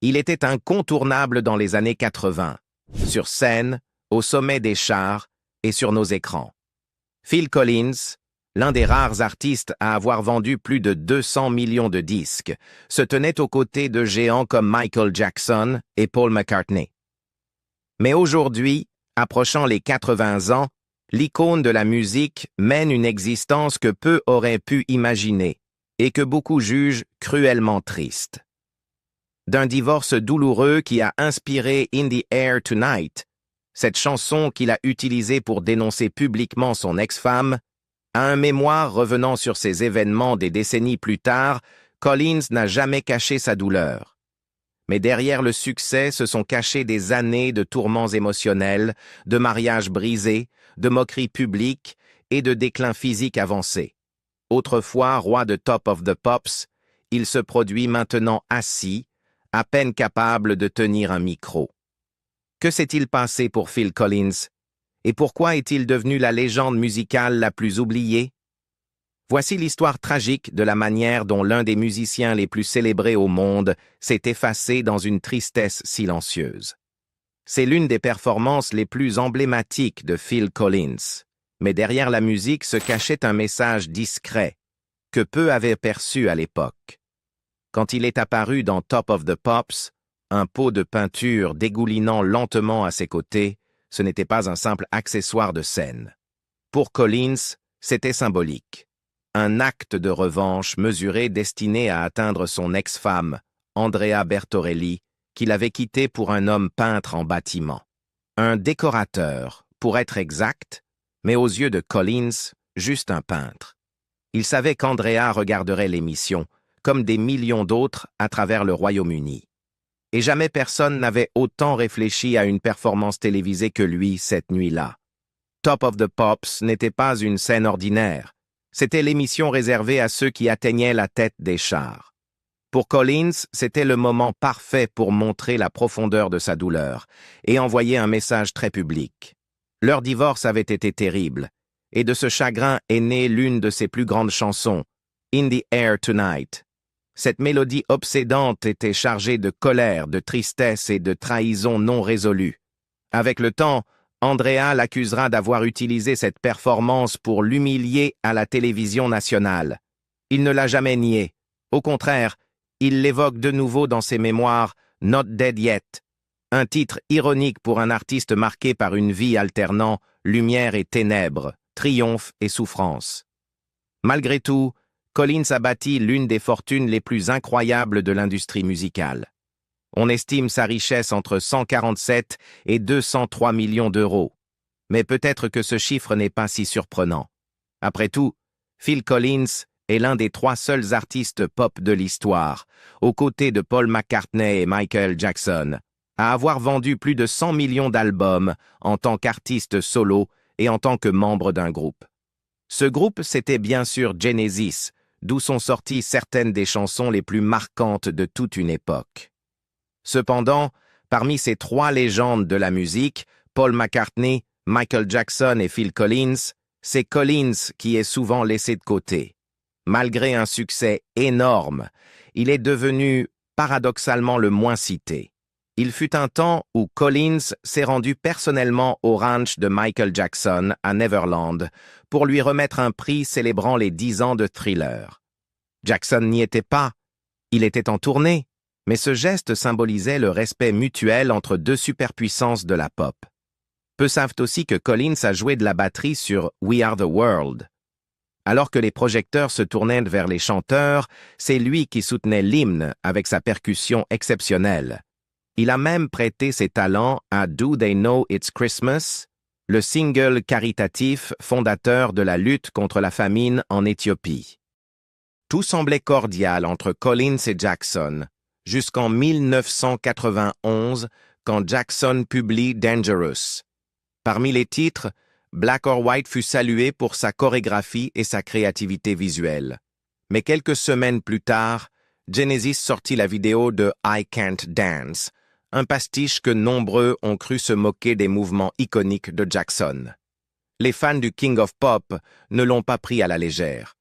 Il était incontournable dans les années 80, sur scène, au sommet des charts et sur nos écrans. Phil Collins, l'un des rares artistes à avoir vendu plus de 200 millions de disques, se tenait aux côtés de géants comme Michael Jackson et Paul McCartney. Mais aujourd'hui, approchant les 80 ans, l'icône de la musique mène une existence que peu auraient pu imaginer et que beaucoup jugent cruellement triste. D'un divorce douloureux qui a inspiré In the Air Tonight, cette chanson qu'il a utilisée pour dénoncer publiquement son ex-femme, à un mémoire revenant sur ces événements des décennies plus tard, Collins n'a jamais caché sa douleur. Mais derrière le succès se sont cachés des années de tourments émotionnels, de mariages brisés, de moqueries publiques et de déclin physique avancé. Autrefois roi de Top of the Pops, il se produit maintenant assis, à peine capable de tenir un micro. Que s'est-il passé pour Phil Collins? Et pourquoi est-il devenu la légende musicale la plus oubliée? Voici l'histoire tragique de la manière dont l'un des musiciens les plus célébrés au monde s'est effacé dans une tristesse silencieuse. C'est l'une des performances les plus emblématiques de Phil Collins. Mais derrière la musique se cachait un message discret, que peu avaient perçu à l'époque. Quand il est apparu dans Top of the Pops, un pot de peinture dégoulinant lentement à ses côtés, ce n'était pas un simple accessoire de scène. Pour Collins, c'était symbolique. Un acte de revanche mesuré destiné à atteindre son ex-femme, Andrea Bertorelli, qu'il avait quittée pour un homme peintre en bâtiment. Un décorateur, pour être exact, mais aux yeux de Collins, juste un peintre. Il savait qu'Andrea regarderait l'émission, comme des millions d'autres à travers le Royaume-Uni. Et jamais personne n'avait autant réfléchi à une performance télévisée que lui cette nuit-là. Top of the Pops n'était pas une scène ordinaire. C'était l'émission réservée à ceux qui atteignaient la tête des charts. Pour Collins, c'était le moment parfait pour montrer la profondeur de sa douleur et envoyer un message très public. Leur divorce avait été terrible, et de ce chagrin est née l'une de ses plus grandes chansons, In the Air Tonight. Cette mélodie obsédante était chargée de colère, de tristesse et de trahison non résolue. Avec le temps, Andrea l'accusera d'avoir utilisé cette performance pour l'humilier à la télévision nationale. Il ne l'a jamais nié. Au contraire, il l'évoque de nouveau dans ses mémoires Not Dead Yet, un titre ironique pour un artiste marqué par une vie alternant lumière et ténèbres, triomphe et souffrance. Malgré tout, Collins a bâti l'une des fortunes les plus incroyables de l'industrie musicale. On estime sa richesse entre 147 et 203 millions d'euros. Mais peut-être que ce chiffre n'est pas si surprenant. Après tout, Phil Collins est l'un des 3 seuls artistes pop de l'histoire, aux côtés de Paul McCartney et Michael Jackson, à avoir vendu plus de 100 millions d'albums en tant qu'artiste solo et en tant que membre d'un groupe. Ce groupe, c'était bien sûr Genesis, d'où sont sorties certaines des chansons les plus marquantes de toute une époque. Cependant, parmi ces 3 légendes de la musique, Paul McCartney, Michael Jackson et Phil Collins, c'est Collins qui est souvent laissé de côté. Malgré un succès énorme, il est devenu paradoxalement le moins cité. Il fut un temps où Collins s'est rendu personnellement au ranch de Michael Jackson à Neverland pour lui remettre un prix célébrant les 10 ans de Thriller. Jackson n'y était pas, il était en tournée, mais ce geste symbolisait le respect mutuel entre 2 superpuissances de la pop. Peu savent aussi que Collins a joué de la batterie sur We Are the World. Alors que les projecteurs se tournaient vers les chanteurs, c'est lui qui soutenait l'hymne avec sa percussion exceptionnelle. Il a même prêté ses talents à Do They Know It's Christmas, le single caritatif fondateur de la lutte contre la famine en Éthiopie. Tout semblait cordial entre Collins et Jackson, jusqu'en 1991, quand Jackson publie Dangerous. Parmi les titres, Black or White fut salué pour sa chorégraphie et sa créativité visuelle. Mais quelques semaines plus tard, Genesis sortit la vidéo de I Can't Dance, un pastiche que nombreux ont cru se moquer des mouvements iconiques de Jackson. Les fans du King of Pop ne l'ont pas pris à la légère.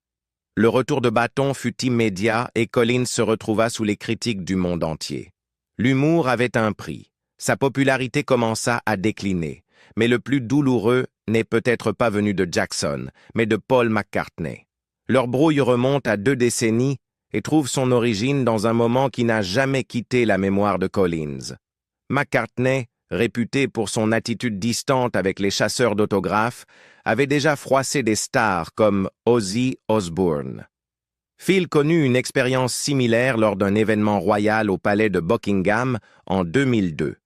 Le retour de bâton fut immédiat et Collins se retrouva sous les critiques du monde entier. L'humour avait un prix. Sa popularité commença à décliner. Mais le plus douloureux n'est peut-être pas venu de Jackson, mais de Paul McCartney. Leur brouille remonte à 2 décennies et trouve son origine dans un moment qui n'a jamais quitté la mémoire de Collins. McCartney, réputé pour son attitude distante avec les chasseurs d'autographes, avait déjà froissé des stars comme Ozzy Osbourne. Phil connut une expérience similaire lors d'un événement royal au palais de Buckingham en 2002.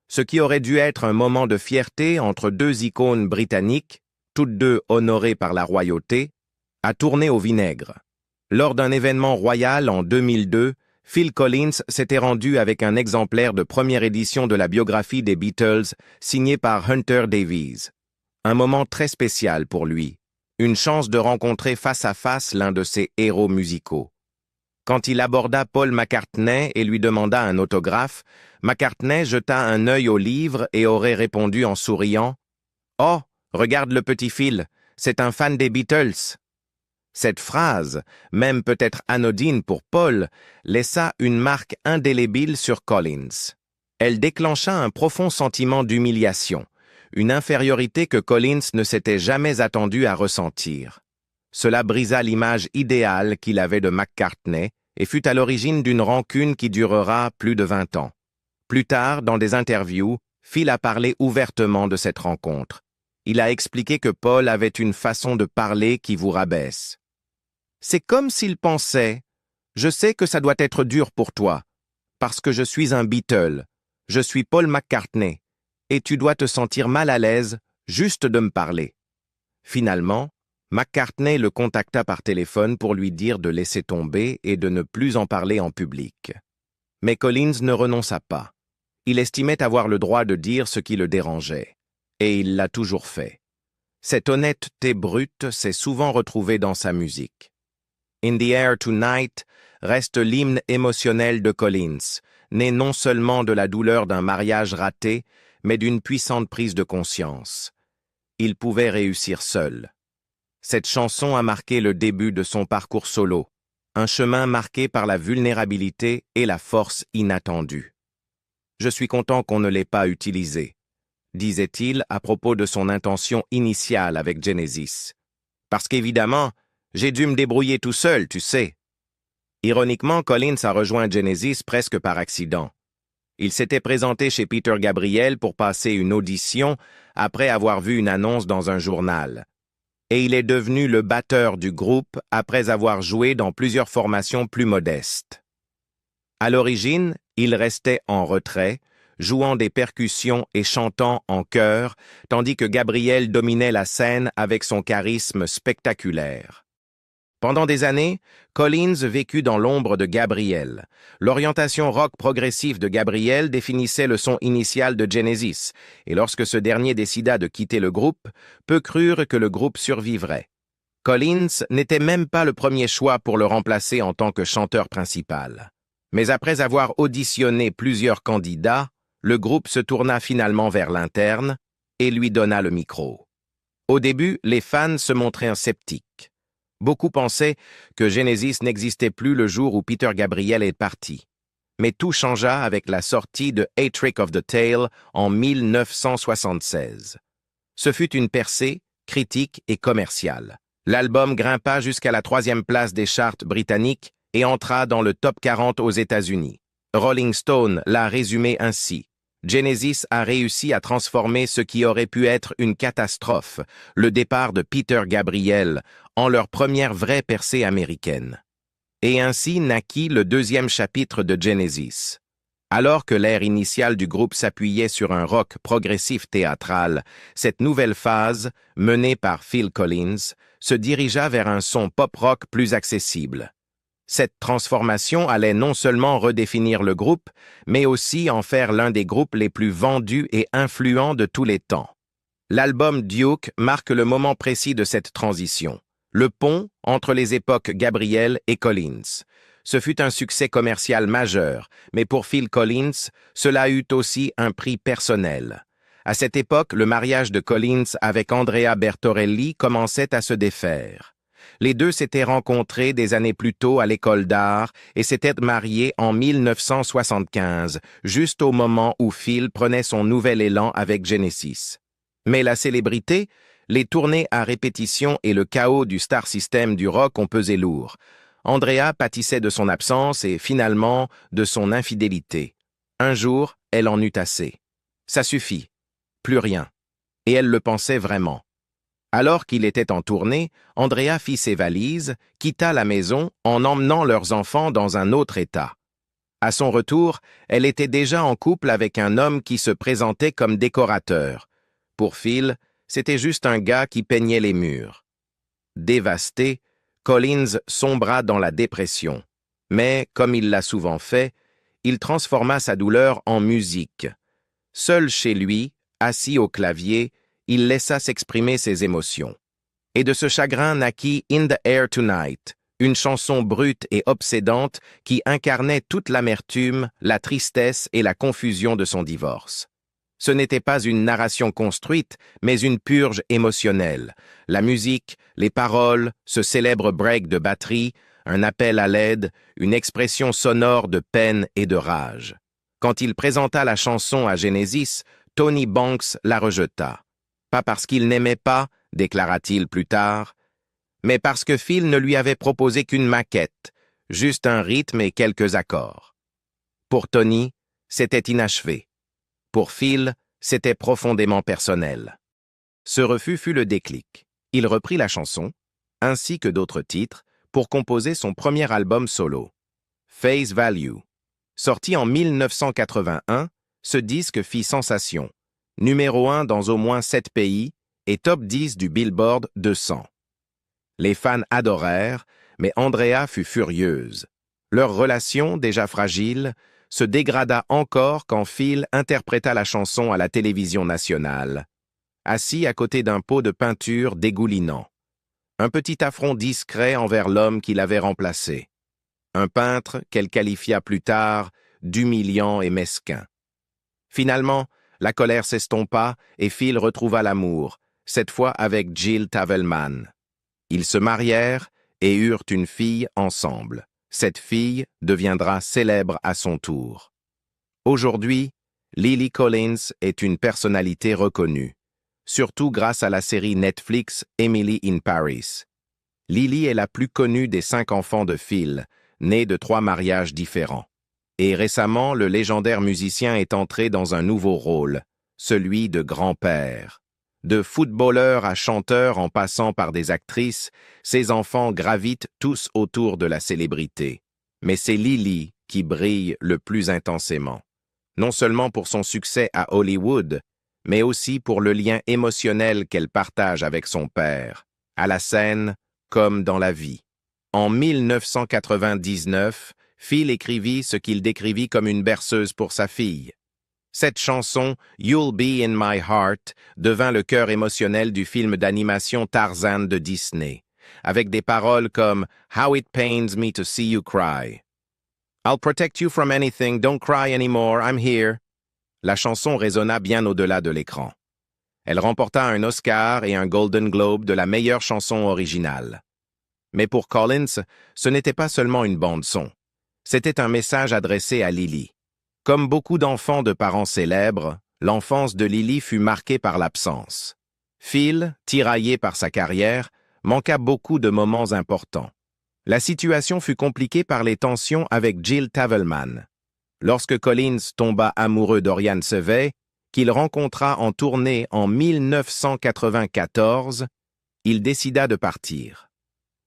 Ce qui aurait dû être un moment de fierté entre 2 icônes britanniques, toutes 2 honorées par la royauté, a tourné au vinaigre. Lors d'un événement royal en 2002, Phil Collins s'était rendu avec un exemplaire de première édition de la biographie des Beatles signée par Hunter Davies. Un moment très spécial pour lui, une chance de rencontrer face à face l'un de ses héros musicaux. Quand il aborda Paul McCartney et lui demanda un autographe, McCartney jeta un œil au livre et aurait répondu en souriant « Oh, regarde le petit Phil, c'est un fan des Beatles !» Cette phrase, même peut-être anodine pour Paul, laissa une marque indélébile sur Collins. Elle déclencha un profond sentiment d'humiliation, une infériorité que Collins ne s'était jamais attendu à ressentir. Cela brisa l'image idéale qu'il avait de McCartney et fut à l'origine d'une rancune qui durera plus de 20 ans. Plus tard, dans des interviews, Phil a parlé ouvertement de cette rencontre. Il a expliqué que Paul avait une façon de parler qui vous rabaisse. C'est comme s'il pensait « Je sais que ça doit être dur pour toi, parce que je suis un Beatle, je suis Paul McCartney, et tu dois te sentir mal à l'aise juste de me parler. » Finalement, McCartney le contacta par téléphone pour lui dire de laisser tomber et de ne plus en parler en public. Mais Collins ne renonça pas. Il estimait avoir le droit de dire ce qui le dérangeait, et il l'a toujours fait. Cette honnêteté brute s'est souvent retrouvée dans sa musique. In the Air Tonight reste l'hymne émotionnel de Collins, né non seulement de la douleur d'un mariage raté, mais d'une puissante prise de conscience. Il pouvait réussir seul. Cette chanson a marqué le début de son parcours solo, un chemin marqué par la vulnérabilité et la force inattendue. « Je suis content qu'on ne l'ait pas utilisé », disait-il à propos de son intention initiale avec Genesis. « Parce qu'évidemment, j'ai dû me débrouiller tout seul, tu sais. » Ironiquement, Collins a rejoint Genesis presque par accident. Il s'était présenté chez Peter Gabriel pour passer une audition après avoir vu une annonce dans un journal. Et il est devenu le batteur du groupe après avoir joué dans plusieurs formations plus modestes. À l'origine, il restait en retrait, jouant des percussions et chantant en chœur, tandis que Gabriel dominait la scène avec son charisme spectaculaire. Pendant des années, Collins vécut dans l'ombre de Gabriel. L'orientation rock progressif de Gabriel définissait le son initial de Genesis, et lorsque ce dernier décida de quitter le groupe, peu crurent que le groupe survivrait. Collins n'était même pas le premier choix pour le remplacer en tant que chanteur principal. Mais après avoir auditionné plusieurs candidats, le groupe se tourna finalement vers l'interne et lui donna le micro. Au début, les fans se montraient sceptiques. Beaucoup pensaient que Genesis n'existait plus le jour où Peter Gabriel est parti. Mais tout changea avec la sortie de A Trick of the Tail en 1976. Ce fut une percée, critique et commerciale. L'album grimpa jusqu'à la 3e place des charts britanniques et entra dans le top 40 aux États-Unis. Rolling Stone l'a résumé ainsi. Genesis a réussi à transformer ce qui aurait pu être une catastrophe, le départ de Peter Gabriel, en leur première vraie percée américaine. Et ainsi naquit le 2e chapitre de Genesis. Alors que l'ère initiale du groupe s'appuyait sur un rock progressif théâtral, cette nouvelle phase, menée par Phil Collins, se dirigea vers un son pop-rock plus accessible. Cette transformation allait non seulement redéfinir le groupe, mais aussi en faire l'un des groupes les plus vendus et influents de tous les temps. L'album Duke marque le moment précis de cette transition, le pont entre les époques Gabriel et Collins. Ce fut un succès commercial majeur, mais pour Phil Collins, cela eut aussi un prix personnel. À cette époque, le mariage de Collins avec Andrea Bertorelli commençait à se défaire. Les deux s'étaient rencontrés des années plus tôt à l'école d'art et s'étaient mariés en 1975, juste au moment où Phil prenait son nouvel élan avec Genesis. Mais la célébrité, les tournées à répétition et le chaos du star system du rock ont pesé lourd. Andrea pâtissait de son absence et, finalement, de son infidélité. Un jour, elle en eut assez. Ça suffit. Plus rien. Et elle le pensait vraiment. Alors qu'il était en tournée, Andrea fit ses valises, quitta la maison en emmenant leurs enfants dans un autre état. À son retour, elle était déjà en couple avec un homme qui se présentait comme décorateur. Pour Phil, c'était juste un gars qui peignait les murs. Dévasté, Collins sombra dans la dépression. Mais, comme il l'a souvent fait, il transforma sa douleur en musique. Seul chez lui, assis au clavier, il laissa s'exprimer ses émotions. Et de ce chagrin naquit In the Air Tonight, une chanson brute et obsédante qui incarnait toute l'amertume, la tristesse et la confusion de son divorce. Ce n'était pas une narration construite, mais une purge émotionnelle. La musique, les paroles, ce célèbre break de batterie, un appel à l'aide, une expression sonore de peine et de rage. Quand il présenta la chanson à Genesis, Tony Banks la rejeta. Pas parce qu'il n'aimait pas, déclara-t-il plus tard, mais parce que Phil ne lui avait proposé qu'une maquette, juste un rythme et quelques accords. Pour Tony, c'était inachevé. Pour Phil, c'était profondément personnel. Ce refus fut le déclic. Il reprit la chanson, ainsi que d'autres titres, pour composer son premier album solo, Face Value. Sorti en 1981, ce disque fit sensation, numéro 1 dans au moins 7 pays et top 10 du Billboard 200. Les fans adorèrent, mais Andrea fut furieuse. Leur relation, déjà fragile, se dégrada encore quand Phil interpréta la chanson à la télévision nationale, assis à côté d'un pot de peinture dégoulinant. Un petit affront discret envers l'homme qui l'avait remplacé. Un peintre qu'elle qualifia plus tard d'humiliant et mesquin. Finalement, la colère s'estompa et Phil retrouva l'amour, cette fois avec Jill Tavelman. Ils se marièrent et eurent une fille ensemble. Cette fille deviendra célèbre à son tour. Aujourd'hui, Lily Collins est une personnalité reconnue, surtout grâce à la série Netflix Emily in Paris. Lily est la plus connue des 5 enfants de Phil, nés de 3 mariages différents. Et récemment, le légendaire musicien est entré dans un nouveau rôle, celui de grand-père. De footballeur à chanteur en passant par des actrices, ses enfants gravitent tous autour de la célébrité. Mais c'est Lily qui brille le plus intensément. Non seulement pour son succès à Hollywood, mais aussi pour le lien émotionnel qu'elle partage avec son père, à la scène comme dans la vie. En 1999, Phil écrivit ce qu'il décrivit comme une berceuse pour sa fille. Cette chanson, You'll Be in My Heart, devint le cœur émotionnel du film d'animation Tarzan de Disney, avec des paroles comme How it pains me to see you cry. I'll protect you from anything, don't cry anymore, I'm here. La chanson résonna bien au-delà de l'écran. Elle remporta un Oscar et un Golden Globe de la meilleure chanson originale. Mais pour Collins, ce n'était pas seulement une bande-son. C'était un message adressé à Lily. Comme beaucoup d'enfants de parents célèbres, l'enfance de Lily fut marquée par l'absence. Phil, tiraillé par sa carrière, manqua beaucoup de moments importants. La situation fut compliquée par les tensions avec Jill Tavelman. Lorsque Collins tomba amoureux d'Oriane Sevey, qu'il rencontra en tournée en 1994, il décida de partir.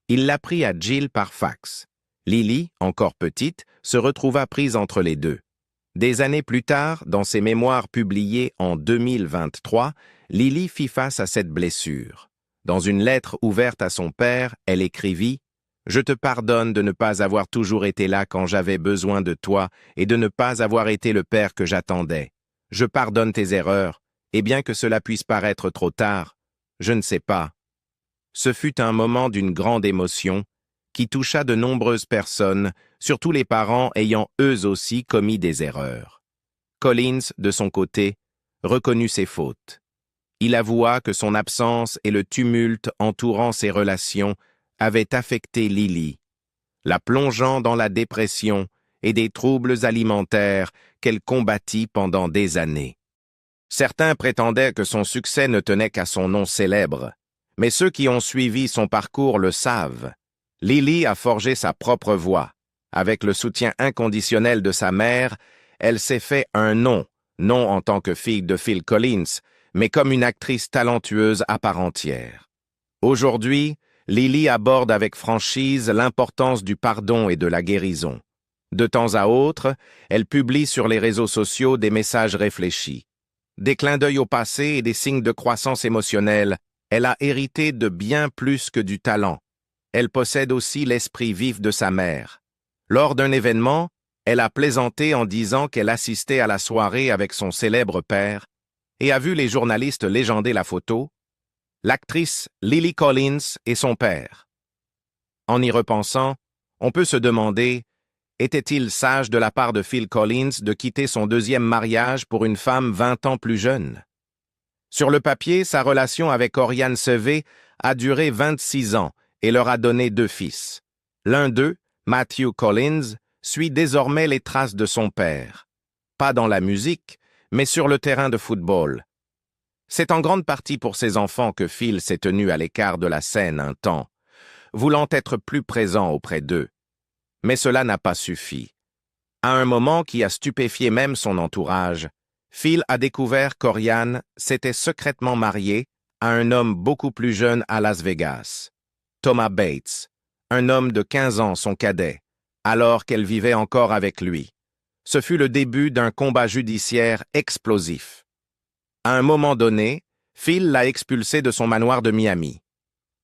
Il l'apprit à Jill par fax. Lily, encore petite, se retrouva prise entre les deux. Des années plus tard, dans ses mémoires publiés en 2023, Lily fit face à cette blessure. Dans une lettre ouverte à son père, elle écrivit « Je te pardonne de ne pas avoir toujours été là quand j'avais besoin de toi et de ne pas avoir été le père que j'attendais. Je pardonne tes erreurs, et bien que cela puisse paraître trop tard, je ne sais pas. » Ce fut un moment d'une grande émotion qui toucha de nombreuses personnes, surtout les parents ayant eux aussi commis des erreurs. Collins, de son côté, reconnut ses fautes. Il avoua que son absence et le tumulte entourant ses relations avait affecté Lily, la plongeant dans la dépression et des troubles alimentaires qu'elle combattit pendant des années. Certains prétendaient que son succès ne tenait qu'à son nom célèbre, mais ceux qui ont suivi son parcours le savent. Lily a forgé sa propre voie. Avec le soutien inconditionnel de sa mère, elle s'est fait un nom, non en tant que fille de Phil Collins, mais comme une actrice talentueuse à part entière. Aujourd'hui, Lily aborde avec franchise l'importance du pardon et de la guérison. De temps à autre, elle publie sur les réseaux sociaux des messages réfléchis. Des clins d'œil au passé et des signes de croissance émotionnelle, elle a hérité de bien plus que du talent. Elle possède aussi l'esprit vif de sa mère. Lors d'un événement, elle a plaisanté en disant qu'elle assistait à la soirée avec son célèbre père et a vu les journalistes légender la photo, l'actrice Lily Collins et son père. En y repensant, on peut se demander, était-il sage de la part de Phil Collins de quitter son deuxième mariage pour une femme 20 ans plus jeune? Sur le papier, sa relation avec Oriane Sevé a duré 26 ans et leur a donné 2 fils. L'un d'eux, Matthew Collins, suit désormais les traces de son père. Pas dans la musique, mais sur le terrain de football. C'est en grande partie pour ses enfants que Phil s'est tenu à l'écart de la scène un temps, voulant être plus présent auprès d'eux. Mais cela n'a pas suffi. À un moment qui a stupéfié même son entourage, Phil a découvert qu'Oriane s'était secrètement mariée à un homme beaucoup plus jeune à Las Vegas, Thomas Bates, un homme de 15 ans, son cadet, alors qu'elle vivait encore avec lui. Ce fut le début d'un combat judiciaire explosif. À un moment donné, Phil l'a expulsé de son manoir de Miami.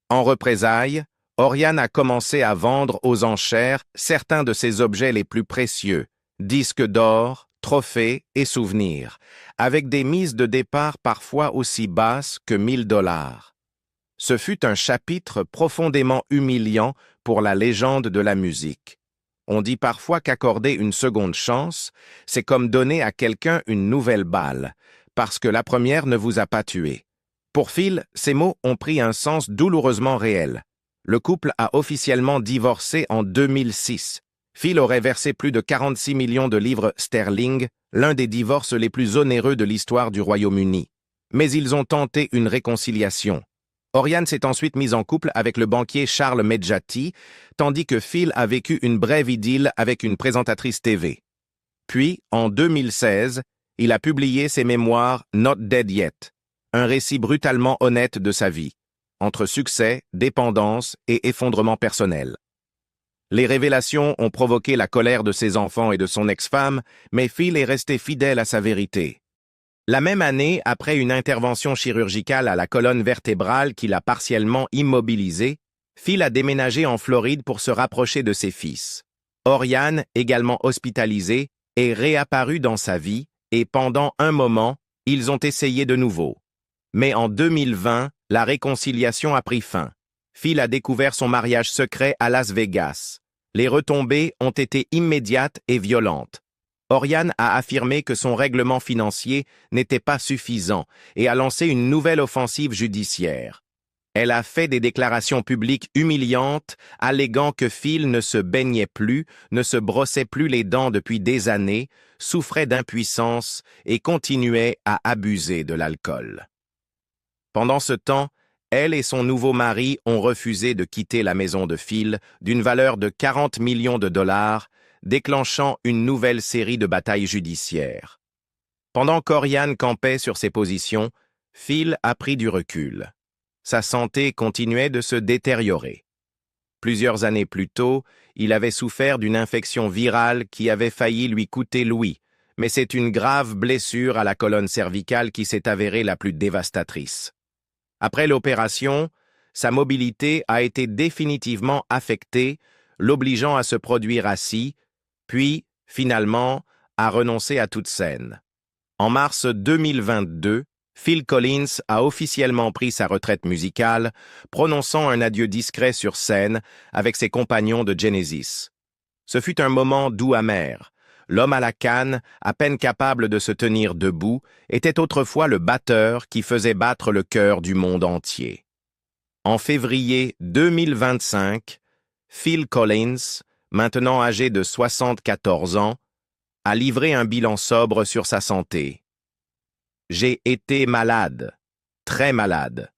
En représailles, Oriane a commencé à vendre aux enchères certains de ses objets les plus précieux, disques d'or, trophées et souvenirs, avec des mises de départ parfois aussi basses que 1 000 $. Ce fut un chapitre profondément humiliant pour la légende de la musique. On dit parfois qu'accorder une seconde chance, c'est comme donner à quelqu'un une nouvelle balle, parce que la première ne vous a pas tué. Pour Phil, ces mots ont pris un sens douloureusement réel. Le couple a officiellement divorcé en 2006. Phil aurait versé plus de 46 millions de livres sterling, l'un des divorces les plus onéreux de l'histoire du Royaume-Uni. Mais ils ont tenté une réconciliation. Oriane s'est ensuite mise en couple avec le banquier Charles Medjati, tandis que Phil a vécu une brève idylle avec une présentatrice TV. Puis, en 2016, il a publié ses mémoires Not Dead Yet, un récit brutalement honnête de sa vie, entre succès, dépendance et effondrement personnel. Les révélations ont provoqué la colère de ses enfants et de son ex-femme, mais Phil est resté fidèle à sa vérité. La même année, après une intervention chirurgicale à la colonne vertébrale qui l'a partiellement immobilisé, Phil a déménagé en Floride pour se rapprocher de ses fils. Oriane, également hospitalisée, est réapparue dans sa vie et pendant un moment, ils ont essayé de nouveau. Mais en 2020, la réconciliation a pris fin. Phil a découvert son mariage secret à Las Vegas. Les retombées ont été immédiates et violentes. Oriane a affirmé que son règlement financier n'était pas suffisant et a lancé une nouvelle offensive judiciaire. Elle a fait des déclarations publiques humiliantes, alléguant que Phil ne se baignait plus, ne se brossait plus les dents depuis des années, souffrait d'impuissance et continuait à abuser de l'alcool. Pendant ce temps, elle et son nouveau mari ont refusé de quitter la maison de Phil d'une valeur de 40 millions de dollars, déclenchant une nouvelle série de batailles judiciaires. Pendant qu'Oriane campait sur ses positions, Phil a pris du recul. Sa santé continuait de se détériorer. Plusieurs années plus tôt, il avait souffert d'une infection virale qui avait failli lui coûter l'ouïe, mais c'est une grave blessure à la colonne cervicale qui s'est avérée la plus dévastatrice. Après l'opération, sa mobilité a été définitivement affectée, l'obligeant à se produire assis, puis, finalement, à renoncer à toute scène. En mars 2022, Phil Collins a officiellement pris sa retraite musicale, prononçant un adieu discret sur scène avec ses compagnons de Genesis. Ce fut un moment doux amer. L'homme à la canne, à peine capable de se tenir debout, était autrefois le batteur qui faisait battre le cœur du monde entier. En février 2025, Phil Collins, maintenant âgé de 74 ans, a livré un bilan sobre sur sa santé. J'ai été malade, très malade.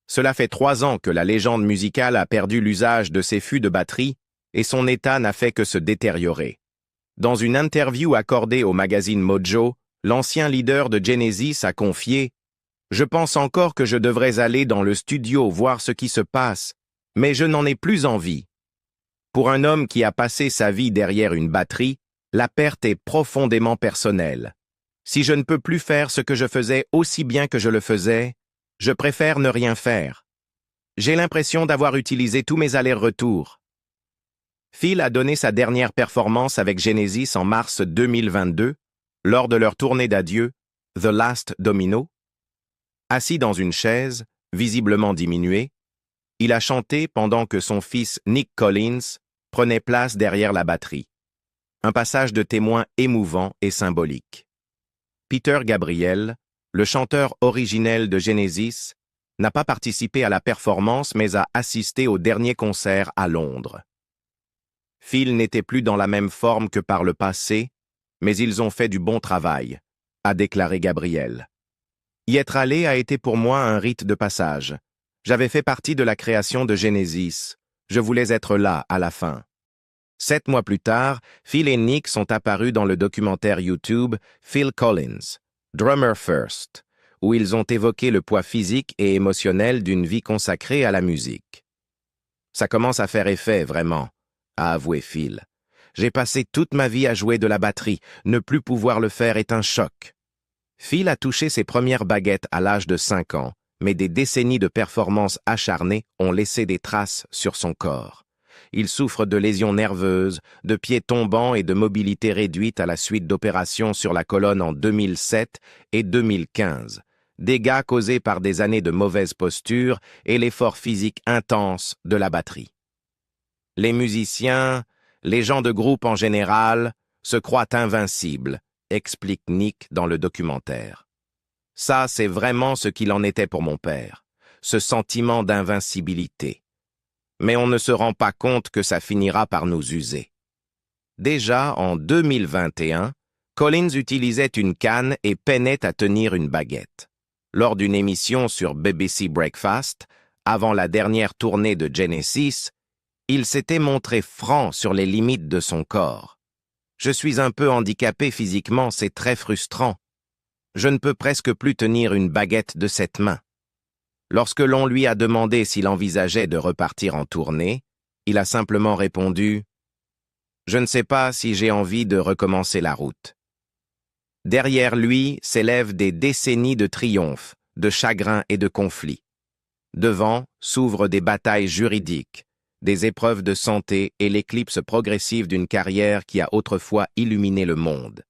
Cela fait 3 ans que la légende musicale a perdu l'usage de ses fûts de batterie et son état n'a fait que se détériorer. Dans une interview accordée au magazine Mojo, l'ancien leader de Genesis a confié « Je pense encore que je devrais aller dans le studio voir ce qui se passe, mais je n'en ai plus envie. » Pour un homme qui a passé sa vie derrière une batterie, la perte est profondément personnelle. Si je ne peux plus faire ce que je faisais aussi bien que je le faisais, je préfère ne rien faire. J'ai l'impression d'avoir utilisé tous mes allers-retours. Phil a donné sa dernière performance avec Genesis en mars 2022, lors de leur tournée d'adieu, The Last Domino. Assis dans une chaise, visiblement diminuée, il a chanté pendant que son fils Nick Collins prenait place derrière la batterie. Un passage de témoin émouvant et symbolique. Peter Gabriel, le chanteur originel de Genesis, n'a pas participé à la performance mais a assisté au dernier concert à Londres. Phil n'était plus dans la même forme que par le passé, mais ils ont fait du bon travail, a déclaré Gabriel. Y être allé a été pour moi un rite de passage. J'avais fait partie de la création de Genesis. Je voulais être là à la fin. 7 mois plus tard, Phil et Nick sont apparus dans le documentaire YouTube Phil Collins, Drummer First, où ils ont évoqué le poids physique et émotionnel d'une vie consacrée à la musique. Ça commence à faire effet, vraiment, a avoué Phil. J'ai passé toute ma vie à jouer de la batterie. Ne plus pouvoir le faire est un choc. Phil a touché ses premières baguettes à l'âge de 5 ans, mais des décennies de performances acharnées ont laissé des traces sur son corps. Il souffre de lésions nerveuses, de pieds tombants et de mobilité réduite à la suite d'opérations sur la colonne en 2007 et 2015, dégâts causés par des années de mauvaise posture et l'effort physique intense de la batterie. Les musiciens, les gens de groupe en général, se croient invincibles, explique Nick dans le documentaire. Ça, c'est vraiment ce qu'il en était pour mon père, ce sentiment d'invincibilité. Mais on ne se rend pas compte que ça finira par nous user. Déjà, en 2021, Collins utilisait une canne et peinait à tenir une baguette. Lors d'une émission sur BBC Breakfast, avant la dernière tournée de Genesis, il s'était montré franc sur les limites de son corps. « Je suis un peu handicapé physiquement, c'est très frustrant. Je ne peux presque plus tenir une baguette de cette main. » Lorsque l'on lui a demandé s'il envisageait de repartir en tournée, il a simplement répondu « Je ne sais pas si j'ai envie de recommencer la route. » Derrière lui s'élèvent des décennies de triomphes, de chagrins et de conflits. Devant s'ouvrent des batailles juridiques, des épreuves de santé et l'éclipse progressive d'une carrière qui a autrefois illuminé le monde.